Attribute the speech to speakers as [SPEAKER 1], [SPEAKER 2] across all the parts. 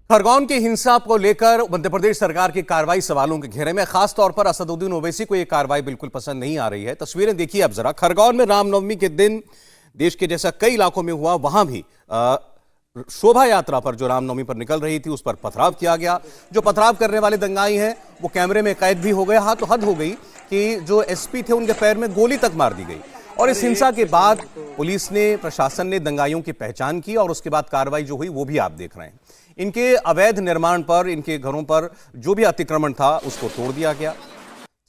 [SPEAKER 1] खरगोन की हिंसा को लेकर मध्य प्रदेश सरकार की कार्रवाई सवालों के घेरे में, खास तौर पर असदुद्दीन ओवैसी को यह कार्रवाई बिल्कुल पसंद नहीं आ रही है। तस्वीरें देखिए अब जरा। खरगोन में रामनवमी के दिन देश के जैसा कई इलाकों में हुआ, वहां भी शोभा यात्रा पर जो रामनवमी पर निकल रही थी उस पर पथराव किया गया। जो पथराव करने वाले दंगाई हैं वो कैमरे में कैद भी हो गए। हाँ, तो हद हो गई कि जो एसपी थे उनके पैर में गोली तक मार दी गई। और इस हिंसा के बाद पुलिस ने, प्रशासन ने दंगाइयों की पहचान की और उसके बाद कार्रवाई जो हुई वो भी आप देख रहे हैं। इनके अवैध निर्माण पर, इनके घरों पर जो भी अतिक्रमण था उसको तोड़ दिया गया।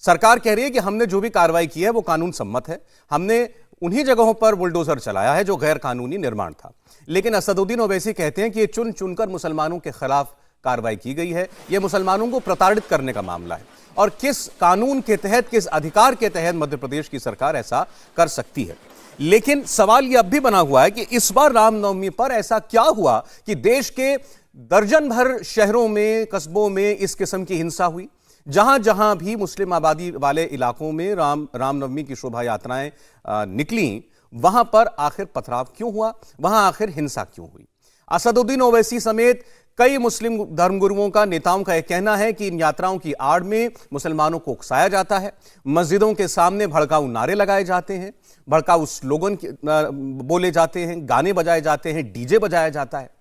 [SPEAKER 1] सरकार कह रही है कि हमने जो भी कार्रवाई की है वो कानून सम्मत है, हमने उन्हीं जगहों पर बुलडोजर चलाया है जो गैर कानूनी निर्माण था। लेकिन असदुद्दीन ओवैसी कहते हैं कि ये चुन चुनकर मुसलमानों के खिलाफ कार्रवाई की गई है, यह मुसलमानों को प्रताड़ित करने का मामला है और किस कानून के तहत, किस अधिकार के तहत मध्य प्रदेश की सरकार ऐसा कर सकती है। लेकिन सवाल यह अब भी बना हुआ है कि इस बार रामनवमी पर ऐसा क्या हुआ कि देश के दर्जन भर शहरों में, कस्बों में इस किस्म की हिंसा हुई। जहां जहां भी मुस्लिम आबादी वाले इलाकों में रामनवमी की शोभा यात्राएं निकली, वहां पर आखिर पथराव क्यों हुआ, वहां आखिर हिंसा क्यों हुई। असदुद्दीन ओवैसी समेत कई मुस्लिम धर्मगुरुओं का, नेताओं का यह कहना है कि इन यात्राओं की आड़ में मुसलमानों को उकसाया जाता है, मस्जिदों के सामने भड़काऊ नारे लगाए जाते हैं, भड़काऊ स्लोगन बोले जाते हैं, गाने बजाए जाते हैं, डीजे बजाया जाता है।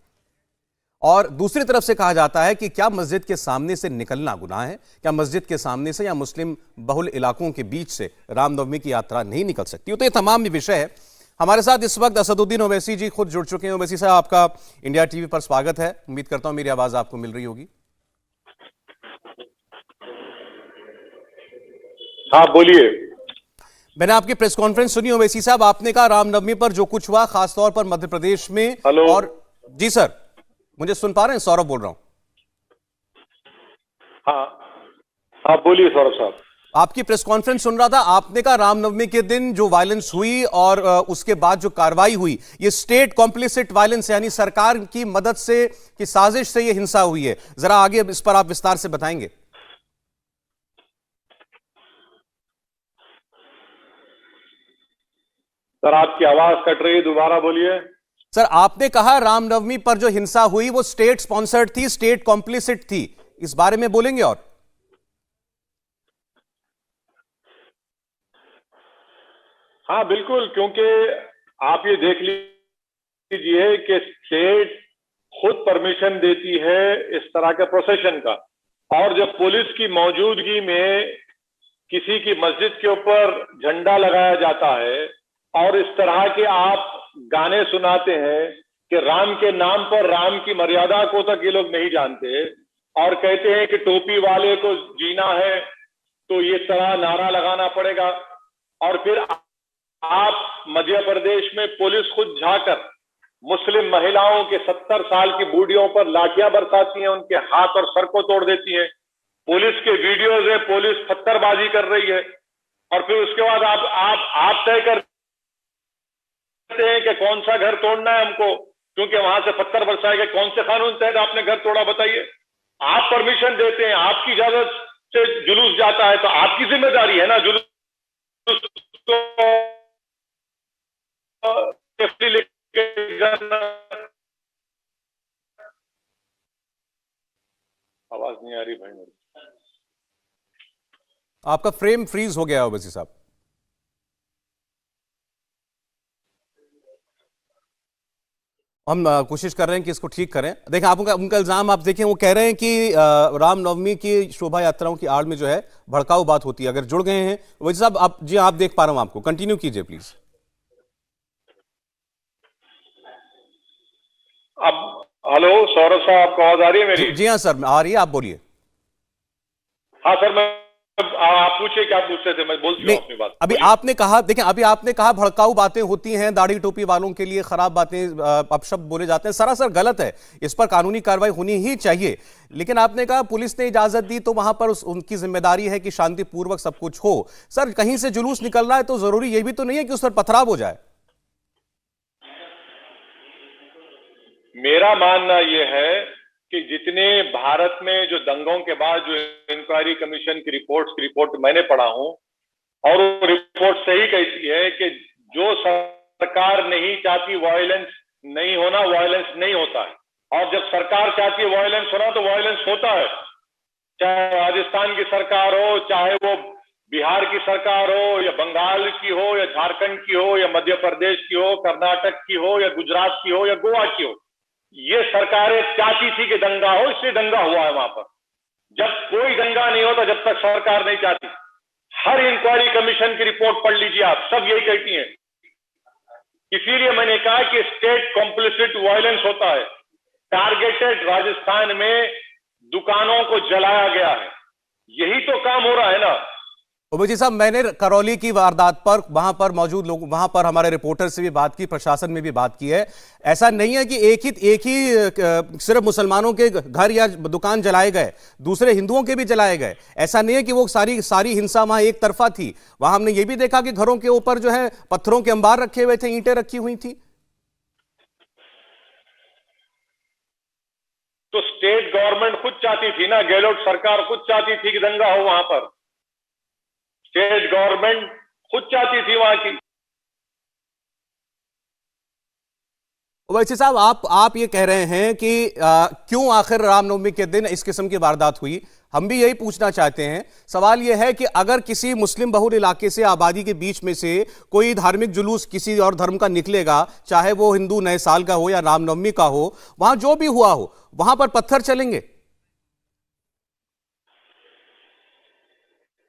[SPEAKER 1] और दूसरी तरफ से कहा जाता है कि क्या मस्जिद के सामने से निकलना गुनाह है, क्या मस्जिद के सामने से या मुस्लिम बहुल इलाकों के बीच से रामनवमी की यात्रा नहीं निकल सकती। तो ये तमाम विषय है। हमारे साथ इस वक्त असदुद्दीन ओवैसी जी खुद जुड़ चुके हैं। ओवैसी साहब, आपका इंडिया टीवी पर स्वागत है। उम्मीद करता हूं मेरी आवाज आपको मिल रही होगी।
[SPEAKER 2] हाँ, बोलिए।
[SPEAKER 1] मैंने आपकी प्रेस कॉन्फ्रेंस सुनी ओवैसी साहब, आपने कहा रामनवमी पर जो कुछ हुआ, खासतौर पर मध्य प्रदेश में।
[SPEAKER 2] हेलो।
[SPEAKER 1] और जी सर, मुझे सुन पा रहे हैं? सौरभ बोल रहा हूं।
[SPEAKER 2] हाँ हाँ, बोलिए सौरभ साहब।
[SPEAKER 1] आपकी प्रेस कॉन्फ्रेंस सुन रहा था, आपने कहा रामनवमी के दिन जो वायलेंस हुई और उसके बाद जो कार्रवाई हुई, ये स्टेट कॉम्प्लिसिट वायलेंस, यानी सरकार की मदद से, की साजिश से ये हिंसा हुई है। जरा आगे इस पर आप विस्तार से बताएंगे।
[SPEAKER 2] सर, आपकी आवाज कट रही है, दोबारा बोलिए।
[SPEAKER 1] सर, आपने कहा रामनवमी पर जो हिंसा हुई वो स्टेट स्पॉन्सर्ड थी, स्टेट कॉम्प्लिसिट थी, इस बारे में बोलेंगे? और
[SPEAKER 2] हाँ बिल्कुल, क्योंकि आप ये देख लीजिए कि स्टेट खुद परमिशन देती है इस तरह के प्रोसेशन का, और जब पुलिस की मौजूदगी में किसी की मस्जिद के ऊपर झंडा लगाया जाता है और इस तरह के आप गाने सुनाते हैं कि राम के नाम पर राम की मर्यादा को तक ये लोग नहीं जानते, और कहते हैं कि टोपी वाले को जीना है तो ये तरह नारा लगाना पड़ेगा, और फिर आप मध्य प्रदेश में पुलिस खुद जाकर मुस्लिम महिलाओं के 70 साल की बूढ़ियों पर लाठियां बरसाती हैं, उनके हाथ और सर को तोड़ देती है। पुलिस के वीडियोज है, पुलिस पत्थरबाजी कर रही है, और फिर उसके बाद आप तय करते हैं कि कौन सा घर तोड़ना है हमको, क्योंकि वहां से पत्थर बरसाए गए। कौन से कानून तहत आपने घर तोड़ा, बताइए? आप परमिशन देते हैं, आपकी इजाजत से जुलूस जाता है तो आपकी जिम्मेदारी है ना जुलूस लेके जाना। आवाज नहीं आ रही भाई मेरी।
[SPEAKER 1] आपका फ्रेम फ्रीज हो गया ओवैसी साहब। हम कोशिश कर रहे हैं कि इसको ठीक करें। देखें, आप उनका इल्जाम आप देखें, वो कह रहे हैं कि रामनवमी की शोभा यात्राओं की आड़ में जो है भड़काऊ बात होती है। अगर जुड़ गए हैं वैसे साहब, आप जी आप देख पा रहा हूं, आपको कंटिन्यू कीजिए प्लीज।
[SPEAKER 2] अब हेलो सौरभ साहब, आपको आवाज आ रही है मेरी?
[SPEAKER 1] जी हाँ सर, आ रही है, आप बोलिए।
[SPEAKER 2] हाँ सर, मैं आप पूछिए क्या पूछते थे, मैं बोलती हूँ अपनी बात।
[SPEAKER 1] अभी आपने कहा, देखें अभी आपने कहा भड़काऊ बातें होती हैं, दाढ़ी टोपी वालों के लिए खराब बातें, अपशब्द बोले जाते हैं, सरासर गलत है। इस पर कानूनी कार्रवाई होनी ही चाहिए। लेकिन आपने कहा पुलिस ने इजाजत दी तो वहां पर उनकी जिम्मेदारी है कि शांतिपूर्वक सब कुछ हो। सर, कहीं से जुलूस निकल रहा है तो जरूरी ये भी तो नहीं है कि उस पर पथराव हो जाए।
[SPEAKER 2] मेरा मानना यह है कि जितने भारत में जो दंगों के बाद जो इंक्वायरी कमीशन की रिपोर्ट मैंने पढ़ा हूं, और वो रिपोर्ट सही कहती है कि जो सरकार नहीं चाहती वायलेंस नहीं होना, वायलेंस नहीं होता है। और जब सरकार चाहती है वायलेंस होना तो वायलेंस होता है, चाहे राजस्थान की सरकार हो, चाहे वो बिहार की सरकार हो या बंगाल की हो या झारखंड की हो या मध्य प्रदेश की हो, कर्नाटक की हो या गुजरात की हो या गोवा की हो। ये सरकारें चाहती थी कि दंगा हो, इसलिए दंगा हुआ है वहां पर। जब कोई दंगा नहीं होता जब तक सरकार नहीं चाहती। हर इंक्वायरी कमीशन की रिपोर्ट पढ़ लीजिए आप, सब यही कहती हैं। इसीलिए मैंने कहा कि स्टेट कॉम्प्लिसिट वायलेंस होता है। टारगेटेड राजस्थान में दुकानों को जलाया गया है, यही तो काम हो रहा है ना।
[SPEAKER 1] ओवैसी साहब, मैंने करौली की वारदात पर वहां पर मौजूद लोग, वहां पर हमारे रिपोर्टर से भी बात की, प्रशासन में भी बात की है। ऐसा नहीं है कि एक ही सिर्फ मुसलमानों के घर या दुकान जलाए गए, दूसरे हिंदुओं के भी जलाए गए। ऐसा नहीं है कि वो सारी हिंसा वहां एक तरफा थी। वहां हमने ये भी देखा कि घरों के ऊपर जो है पत्थरों के अंबार रखे हुए थे, ईंटें रखी हुई थी।
[SPEAKER 2] तो स्टेट गवर्नमेंट खुद चाहती थी ना, गहलोत सरकार खुद चाहती थी कि दंगा हो वहां पर। स्टेट गवर्नमेंट खुद चाहती थी वहां की।
[SPEAKER 1] ओवैसी साहब, आप ये कह रहे हैं कि क्यों आखिर रामनवमी के दिन इस किस्म की वारदात हुई। हम भी यही पूछना चाहते हैं। सवाल यह है कि अगर किसी मुस्लिम बहुल इलाके से, आबादी के बीच में से कोई धार्मिक जुलूस किसी और धर्म का निकलेगा, चाहे वो हिंदू नए साल का हो या रामनवमी का हो, वहां जो भी हुआ हो, वहां पर पत्थर चलेंगे।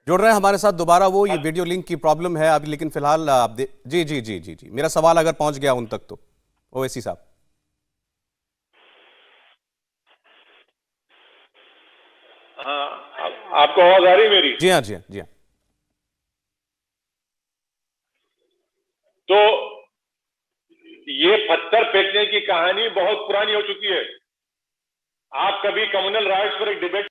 [SPEAKER 1] जुड़ रहे हैं हमारे साथ दोबारा वो, ये वीडियो लिंक की प्रॉब्लम है अभी, लेकिन फिलहाल आप जी जी जी जी जी मेरा सवाल अगर पहुंच गया उन तक तो। ओवैसी साहब,
[SPEAKER 2] हाँ, आपको आवाज आ रही मेरी?
[SPEAKER 1] जी हाँ जी हाँ जी हाँ।
[SPEAKER 2] तो ये पत्थर फेंकने की कहानी बहुत पुरानी हो चुकी है। आप कभी कम्युनल राइट्स पर एक डिबेट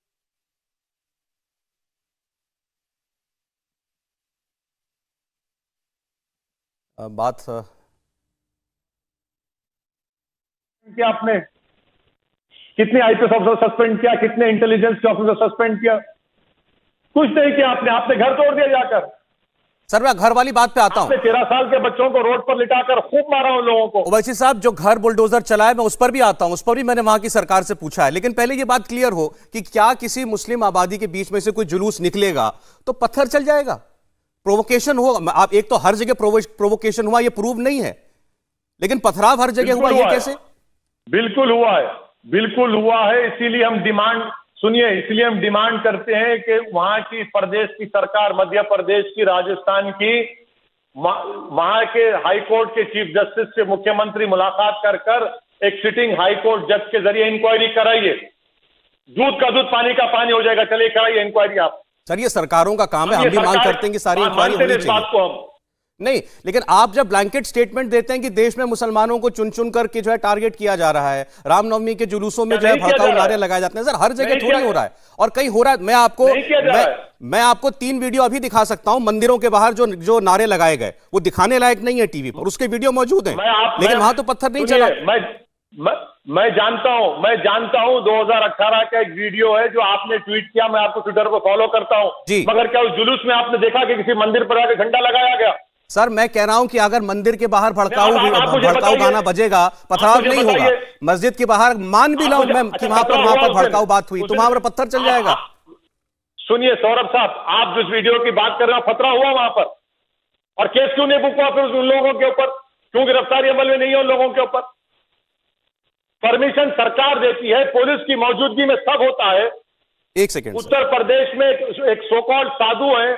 [SPEAKER 1] बात
[SPEAKER 3] किया आपने? कितने आईपीएस ऑफिसर सस्पेंड किया, कितने इंटेलिजेंस के ऑफिसर सस्पेंड किया? कुछ नहीं किया आपने घर तोड़ दिया जाकर।
[SPEAKER 1] सर, मैं घर वाली बात पे आता हूं।
[SPEAKER 3] 13 साल के बच्चों को रोड पर लिटाकर खूब मारा उन लोगों को।
[SPEAKER 1] ओवैसी साहब, जो घर बुलडोजर चलाए, मैं उस पर भी आता हूं, उस पर भी मैंने वहां की सरकार से पूछा है। लेकिन पहले ये बात क्लियर हो कि क्या किसी मुस्लिम आबादी के बीच में से कोई जुलूस निकलेगा तो पत्थर चल जाएगा, प्रोवोकेशन हो। आप एक तो हर जगह प्रोवोकेशन हुआ, ये प्रूव नहीं है, लेकिन पथराव हर जगह हुआ, ये कैसे?
[SPEAKER 3] बिल्कुल हुआ है। इसीलिए हम डिमांड करते हैं कि वहां की प्रदेश की सरकार, मध्य प्रदेश की, राजस्थान की, वहां के हाई कोर्ट के चीफ जस्टिस से मुख्यमंत्री मुलाकात कर एक सिटिंग हाई कोर्ट जज के जरिए इंक्वायरी कराइए। दूध का दूध, पानी का पानी हो जाएगा। चलिए कराइए इंक्वायरी आप।
[SPEAKER 1] सर, ये सरकारों का काम है, हम भी मांग करते हैं कि सारी इंक्वायरी होनी चाहिए।
[SPEAKER 3] बात को हम
[SPEAKER 1] नहीं, लेकिन आप जब ब्लैंकेट स्टेटमेंट देते हैं कि देश में मुसलमानों को चुन चुन करके जो है टारगेट किया जा रहा है, रामनवमी के जुलूसों में जो है भड़काऊ नारे लगाए जाते हैं, सर हर जगह थोड़ी हो रहा है, और कहीं हो रहा है। मैं आपको 3 वीडियो अभी दिखा सकता हूं मंदिरों के बाहर जो नारे लगाए गए, वो दिखाने लायक नहीं है टीवी पर, उसके वीडियो मौजूद हैं, लेकिन वहां तो पत्थर नहीं चला।
[SPEAKER 3] मैं जानता हूं 2018 का एक वीडियो है जो आपने ट्वीट किया, मैं आपको ट्विटर पर फॉलो करता हूं। मगर क्या उस जुलूस में आपने देखा कि किसी मंदिर पर आकर झंडा लगाया गया?
[SPEAKER 1] सर, मैं कह रहा हूं कि अगर मंदिर के बाहर भड़काऊ गाना बजेगा, पथराव नहीं होगा। मस्जिद के बाहर मान भी लाऊं मैं कि वहां पर भड़काऊ बात हुई, तो वहां पर पत्थर चल जाएगा।
[SPEAKER 3] सुनिए सौरभ साहब, आप जिस वीडियो की बात कर रहे हो, खतरा हुआ वहां पर, और केस क्यों नहीं बुक हुआ फिर उन लोगों के ऊपर? क्यों गिरफ्तारी अमल में नहीं है उन लोगों के ऊपर? परमिशन सरकार देती है, पुलिस की मौजूदगी में सब होता है।
[SPEAKER 1] एक सेकंड,
[SPEAKER 3] उत्तर प्रदेश में एक सोकॉल्ड साधु है,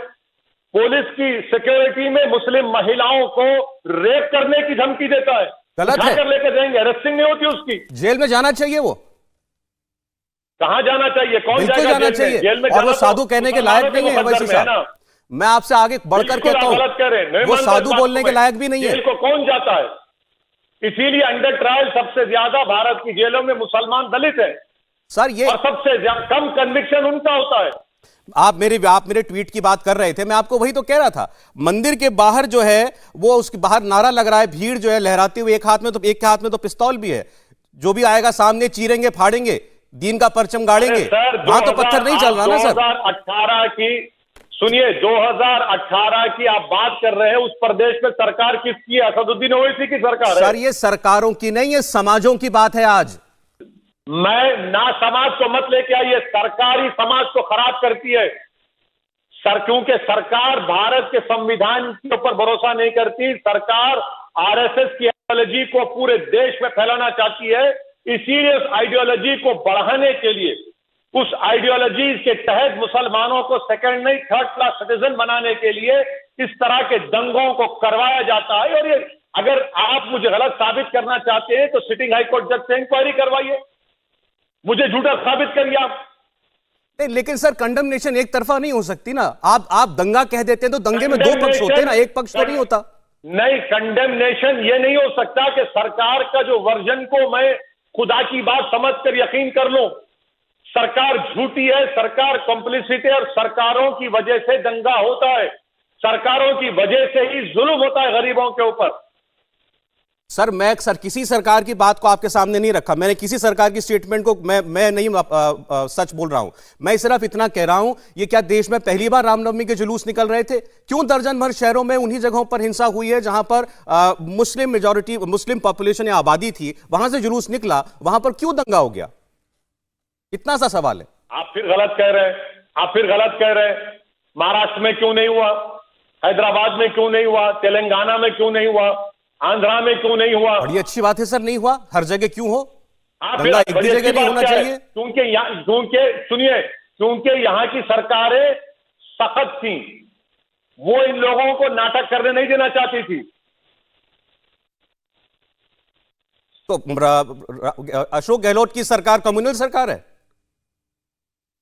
[SPEAKER 3] पुलिस की सिक्योरिटी में मुस्लिम महिलाओं को रेप करने की धमकी देता है।
[SPEAKER 1] गलत है।
[SPEAKER 3] लेकर जाएंगे, अरेस्टिंग नहीं होती उसकी।
[SPEAKER 1] जेल में जाना चाहिए। वो
[SPEAKER 3] कहां जाना चाहिए? कौन
[SPEAKER 1] जाना चाहिए? जेल में और वो साधु कहने के लायक नहीं है वैसे साहब। मैं आपसे आगे बढ़कर कहता हूं, वो साधु बोलने के लायक भी नहीं है।
[SPEAKER 3] जेल को कौन जाता है? इसीलिए अंडर ट्रायल सबसे ज्यादा भारत की जेलों में मुसलमान दलित है
[SPEAKER 1] सर, ये
[SPEAKER 3] और सबसे कम कन्विक्शन उनका होता है।
[SPEAKER 1] आप मेरे ट्वीट की बात कर रहे थे, मैं आपको वही तो कह रहा था। मंदिर के बाहर जो है वो उसके बाहर नारा लग रहा है, भीड़ जो है लहराती हुई, एक के हाथ में तो पिस्तौल भी है। जो भी आएगा सामने चीरेंगे, फाड़ेंगे, दीन का परचम गाड़ेंगे। वहां तो पत्थर नहीं चल रहा ना सर।
[SPEAKER 3] 2018 की सुनिए, 2018 की आप बात कर रहे हैं, उस प्रदेश में सरकार किसकी है? असदुद्दीन ओवैसी की सरकार है।
[SPEAKER 1] सर, ये सरकारों की नहीं, ये समाजों की बात है आज।
[SPEAKER 3] मैं ना समाज को मत लेके आइए, सरकारी समाज को खराब करती है क्योंकि सरकार भारत के संविधान के ऊपर भरोसा नहीं करती। सरकार आरएसएस की आइडियोलॉजी को पूरे देश में फैलाना चाहती है। इसीलिए उस आइडियोलॉजी को बढ़ाने के लिए, उस आइडियोलॉजी के तहत मुसलमानों को सेकंड नहीं थर्ड क्लास सिटीजन बनाने के लिए इस तरह के दंगों को करवाया जाता है। और ये अगर आप मुझे गलत साबित करना चाहते हैं तो सिटिंग हाईकोर्ट जज से इंक्वायरी करवाइए, मुझे झूठा साबित करिए आप।
[SPEAKER 1] नहीं, लेकिन सर कंडमनेशन एक तरफा नहीं हो सकती ना। आप दंगा कह देते हैं तो दंगे में दो पक्ष होते हैं ना, एक पक्ष तो नहीं होता।
[SPEAKER 3] नहीं, कंडेमनेशन ये नहीं हो सकता कि सरकार का जो वर्जन को मैं खुदा की बात समझकर यकीन कर लूं। सरकार झूठी है, सरकार कॉम्प्लिसिट है और सरकारों की वजह से दंगा होता है, सरकारों की वजह से ही जुल्म होता है गरीबों के ऊपर।
[SPEAKER 1] सर मैं किसी सरकार की बात को आपके सामने नहीं रखा, मैंने किसी सरकार की स्टेटमेंट को मैं नहीं सच बोल रहा हूं। मैं सिर्फ इतना कह रहा हूं, ये क्या देश में पहली बार रामनवमी के जुलूस निकल रहे थे? क्यों दर्जन भर शहरों में उन्हीं जगहों पर हिंसा हुई है जहां पर मुस्लिम मेजॉरिटी, मुस्लिम पॉपुलेशन या आबादी थी, वहां से जुलूस निकला, वहां पर क्यों दंगा हो गया? इतना सा सवाल है।
[SPEAKER 3] आप फिर गलत कह रहे हैं, आप फिर गलत कह रहे हैं। महाराष्ट्र में क्यों नहीं हुआ, हैदराबाद में क्यों नहीं हुआ, तेलंगाना में क्यों नहीं हुआ, आंध्रा में क्यों नहीं हुआ?
[SPEAKER 1] बड़ी अच्छी बात है सर, नहीं हुआ, हर जगह क्यों हो?
[SPEAKER 3] हाँ,
[SPEAKER 1] दंगा एक भी जगह नहीं होना चाहिए।
[SPEAKER 3] क्योंकि यहाँ की सरकारें सख्त थी, वो इन लोगों को नाटक करने नहीं देना चाहती थी।
[SPEAKER 1] तो अशोक गहलोत की सरकार कम्युनल सरकार है?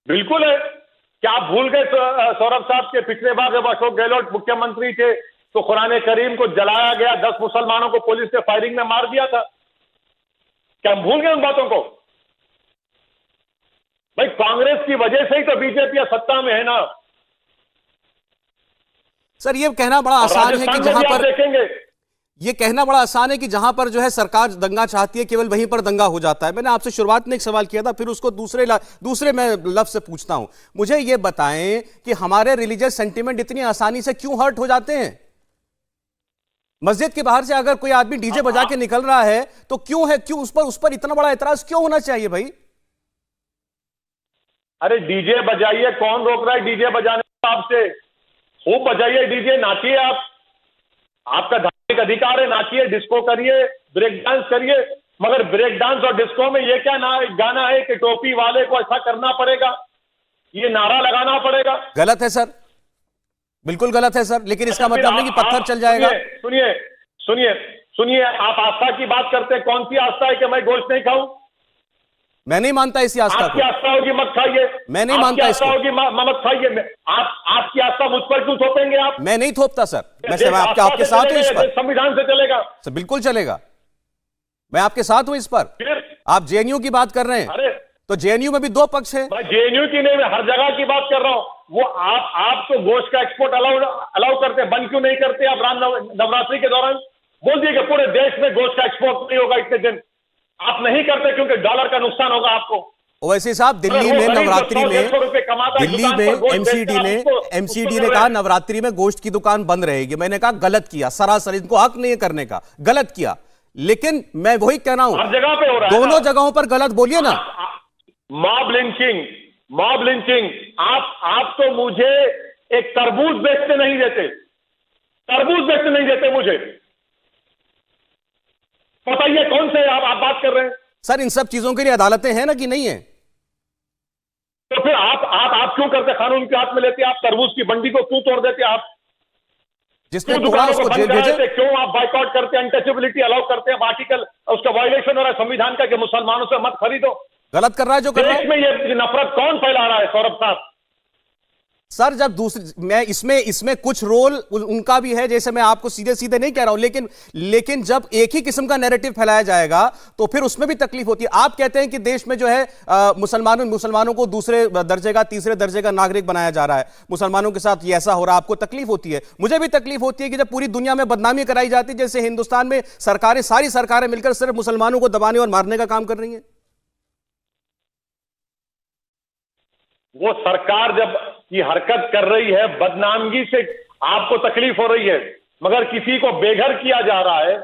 [SPEAKER 3] बिल्कुल है। क्या आप भूल गए सौरभ साहब के पिछले बार जब अशोक गहलोत मुख्यमंत्री थे तो कुरान करीम को जलाया गया, 10 मुसलमानों को पुलिस ने फायरिंग में मार दिया था? क्या हम भूल गए उन बातों को? भाई कांग्रेस की वजह से ही तो बीजेपी सत्ता में है ना।
[SPEAKER 1] सर ये कहना बड़ा आसान है कि जहां पर
[SPEAKER 3] देखेंगे,
[SPEAKER 1] ये कहना बड़ा आसान है कि जहां पर जो है सरकार दंगा चाहती है केवल वहीं पर दंगा हो जाता है। मैंने आपसे शुरुआत में एक सवाल किया था, फिर उसको दूसरे मैं लफ्ज से पूछता हूं। मुझे ये बताएं कि हमारे रिलीजियस सेंटिमेंट इतनी आसानी से क्यों हर्ट हो जाते हैं? मस्जिद के बाहर से अगर कोई आदमी डीजे बजा के निकल रहा है तो क्यों उस पर इतना बड़ा एतराज क्यों होना चाहिए भाई?
[SPEAKER 3] अरे डीजे बजाइए, कौन रोक रहा है डीजे बजाने को आपसे? खूब बजाइए डीजे, नाचिए आप, आपका धार्मिक अधिकार है, नाचिए, डिस्को करिए, ब्रेक डांस करिए। मगर ब्रेक डांस और डिस्को में ये क्या गाना है कि टोपी वाले को ऐसा करना पड़ेगा, ये नारा लगाना पड़ेगा?
[SPEAKER 1] गलत है सर, बिल्कुल गलत है सर, लेकिन इसका मतलब नहीं कि पत्थर चल जाएगा।
[SPEAKER 3] सुनिए, आप आस्था की बात करते हैं। कौन सी आस्था है कि मैं गोश्त नहीं खाऊं?
[SPEAKER 1] मैं नहीं मानता इसी आस्था को।
[SPEAKER 3] आपकी आस्था होगी मत खाइए,
[SPEAKER 1] मैं नहीं मानता इसको।
[SPEAKER 3] होगी मत खाइए। आपकी आस्था मुझ पर क्यों थोपेंगे आप?
[SPEAKER 1] मैं नहीं थोपता सर, मैं आपके साथ हूं इस पर।
[SPEAKER 3] संविधान से चलेगा
[SPEAKER 1] सर, बिल्कुल चलेगा, मैं आपके साथ हूं इस पर। आप जेएनयू की बात कर रहे हैं,
[SPEAKER 3] अरे
[SPEAKER 1] तो जेएनयू में भी दो पक्ष हैं।
[SPEAKER 3] मैं जेएनयू की नहीं, मैं हर जगह की बात कर रहा हूं। वो आप तो गोश्त का एक्सपोर्ट अलाउ करते हैं, बंद क्यों नहीं करते आप? नवरात्रि के दौरान बोल दिए कि पूरे देश में गोश्त का एक्सपोर्ट नहीं होगा इतने दिन। आप नहीं करते क्योंकि डॉलर का नुकसान होगा आपको।
[SPEAKER 1] वैसे साहब दिल्ली में नवरात्रि में, दिल्ली में एमसीडी ने कहा नवरात्रि में गोश्त की दुकान बंद रहेगी। मैंने कहा गलत किया, सरासर इनको हक नहीं है करने का, गलत किया। लेकिन मैं वही कह रहा हूं,
[SPEAKER 3] हर जगह पे हो रहा है,
[SPEAKER 1] दोनों जगहों पर गलत बोलिए ना।
[SPEAKER 3] मॉब लिंचिंग, आप तो मुझे एक तरबूज बेचते नहीं देते मुझे। बताइए कौन से आप बात कर रहे हैं?
[SPEAKER 1] सर इन सब चीजों के लिए अदालतें हैं ना कि नहीं है?
[SPEAKER 3] तो फिर आप क्यों करते? कानून के हाथ में लेते? आप तरबूज की मंडी को क्यों तोड़ देते? आप
[SPEAKER 1] जिसने तोड़ा उसको जेल भेजे।
[SPEAKER 3] क्यों आप बाइकआउट करते हैं, अनटचेबिलिटी अलाउ करते हैं? आर्टिकल उसका वायलेशन हो रहा है संविधान का कि मुसलमानों से मत खरीदो।
[SPEAKER 1] गलत कर रहा है जो कर रहा है।
[SPEAKER 3] देश में ये नफरत कौन फैला रहा है सौरभ साहब?
[SPEAKER 1] सर जब मैं इसमें कुछ रोल उनका भी है, जैसे मैं आपको सीधे सीधे नहीं कह रहा हूं, लेकिन जब एक ही किस्म का नैरेटिव फैलाया जाएगा तो फिर उसमें भी तकलीफ होती है। आप कहते हैं कि देश में जो है मुसलमानों को दूसरे दर्जे का, तीसरे दर्जे का नागरिक बनाया जा रहा है, मुसलमानों के साथ ये ऐसा हो रहा है, आपको तकलीफ होती है। मुझे भी तकलीफ होती है कि जब पूरी दुनिया में बदनामी कराई जाती है, जैसे हिंदुस्तान में सारी सरकारें मिलकर सिर्फ मुसलमानों को दबाने और मारने का काम कर रही है।
[SPEAKER 3] वो सरकार जब की हरकत कर रही है, बदनामगी से आपको तकलीफ हो रही है, मगर किसी को बेघर किया जा रहा है,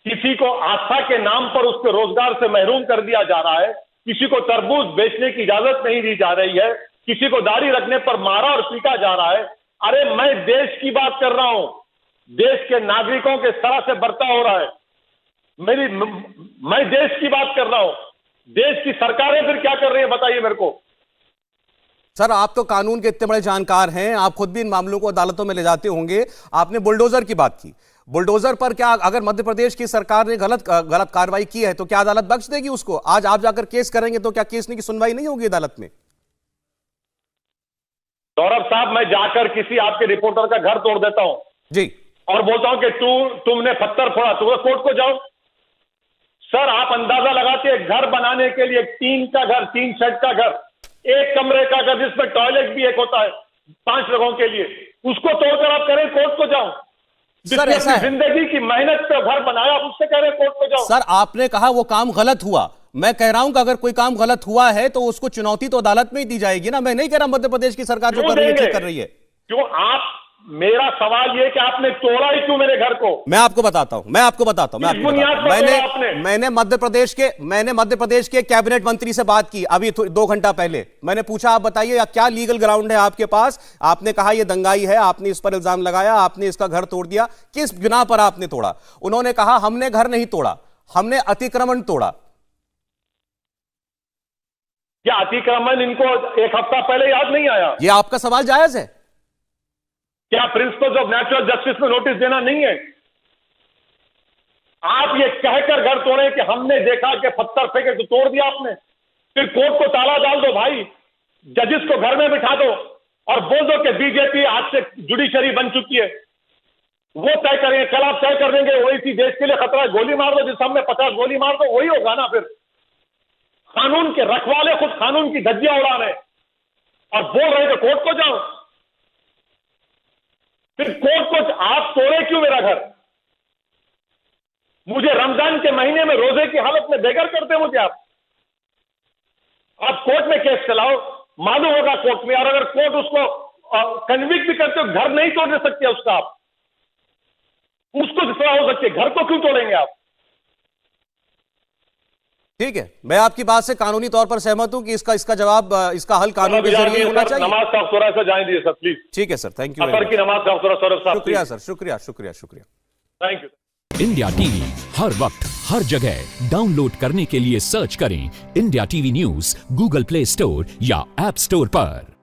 [SPEAKER 3] किसी को आस्था के नाम पर उसके रोजगार से महरूम कर दिया जा रहा है, किसी को तरबूज बेचने की इजाजत नहीं दी जा रही है, किसी को दाढ़ी रखने पर मारा और पीटा जा रहा है। अरे मैं देश की बात कर रहा हूं, देश के नागरिकों के तरह से बर्ताव हो रहा है। मैं देश की बात कर रहा हूं, देश की सरकारें फिर क्या कर रही है बताइए मेरे को।
[SPEAKER 1] सर, आप तो कानून के इतने बड़े जानकार हैं, आप खुद भी इन मामलों को अदालतों में ले जाते होंगे। आपने बुलडोजर की बात की, बुलडोजर पर क्या अगर मध्य प्रदेश की सरकार ने गलत कार्रवाई की है तो क्या अदालत बख्श देगी उसको? आज आप जाकर केस करेंगे तो क्या केस की सुनवाई नहीं होगी अदालत में?
[SPEAKER 3] सौरभ साहब, मैं जाकर किसी आपके रिपोर्टर का घर तोड़ देता हूं
[SPEAKER 1] जी,
[SPEAKER 3] और बोलता हूं कि तुमने पत्थर फोड़ा, तो कोर्ट को जाओ। सर, आप अंदाजा लगाते हैं, घर बनाने के लिए टीन का घर, 3 शेड का घर, 1 कमरे का घर जिसमें टॉयलेट भी एक होता है 5 लोगों के लिए, उसको तोड़कर आप करें कोर्ट को जाओ।
[SPEAKER 1] सर, ऐसा है,
[SPEAKER 3] जिंदगी की मेहनत पे घर बनाया, उससे कह रहे कोर्ट को जाओ।
[SPEAKER 1] सर आपने कहा वो काम गलत हुआ, मैं कह रहा हूं कि अगर कोई काम गलत हुआ है तो उसको चुनौती तो अदालत में ही दी जाएगी ना। मैं नहीं कह रहा मध्य प्रदेश की सरकार जो कर रही है ठीक कर रही है।
[SPEAKER 3] क्यों आप, मेरा सवाल ये कि आपने तोड़ा ही क्यों मेरे घर को?
[SPEAKER 1] मैं आपको बताता हूं, मैंने मध्य प्रदेश के कैबिनेट मंत्री से बात की अभी 2 घंटा पहले। मैंने पूछा आप बताइए क्या लीगल ग्राउंड है आपके पास? आपने कहा यह दंगाई है, आपने इस पर इल्जाम लगाया, आपने इसका घर तोड़ दिया। किस बिना पर आपने तोड़ा? उन्होंने कहा हमने घर नहीं तोड़ा, हमने अतिक्रमण तोड़ा।
[SPEAKER 3] क्या अतिक्रमण इनको 1 हफ्ता पहले याद नहीं आया?
[SPEAKER 1] यह आपका सवाल जायज है?
[SPEAKER 3] क्या प्रिंसिपल ऑफ नेचुरल जस्टिस में नोटिस देना नहीं है? आप ये कहकर घर तोड़े कि हमने देखा कि पत्थर फेंके तो तोड़ दिया आपने। फिर कोर्ट को ताला डाल दो भाई, जजेस को घर में बिठा दो और बोल दो कि बीजेपी आज से जुडिशरी बन चुकी है, वो तय करेंगे। कल आप तय कर देंगे ओवैसी देश के लिए खतरा है, गोली मार दो, जिस सामने 50 गोली मार दो, वही होगा ना। फिर कानून के रखवाले खुद कानून की धज्जियां उड़ा रहे और बोल रहे थे कोर्ट को जाओ। फिर कोर्ट को आप तोड़े क्यों मेरा घर? मुझे रमजान के महीने में रोजे की हालत में बेघर करते मुझे आप कोर्ट में केस चलाओ, मालूम होगा कोर्ट में। और अगर कोर्ट उसको कन्विक्ट भी करते हो, घर नहीं तोड़ सकते उसका, आप उसको सजा हो सकती है, घर को क्यों तोड़ेंगे आप?
[SPEAKER 1] ठीक है, मैं आपकी बात से कानूनी तौर पर सहमत हूं कि इसका जवाब, इसका हल कानून के जरिए होना चाहिए।
[SPEAKER 3] नमाज का अफ्सरा से जाने दीजिए सर प्लीज।
[SPEAKER 1] ठीक है सर, थैंक यू।
[SPEAKER 3] असर की नमाज का अफ्सरा सौरभ साहब,
[SPEAKER 1] शुक्रिया सर, शुक्रिया शुक्रिया शुक्रिया,
[SPEAKER 3] थैंक यू।
[SPEAKER 4] इंडिया टीवी हर वक्त हर जगह डाउनलोड करने के लिए सर्च करें India TV news Google play store या ऐप स्टोर पर।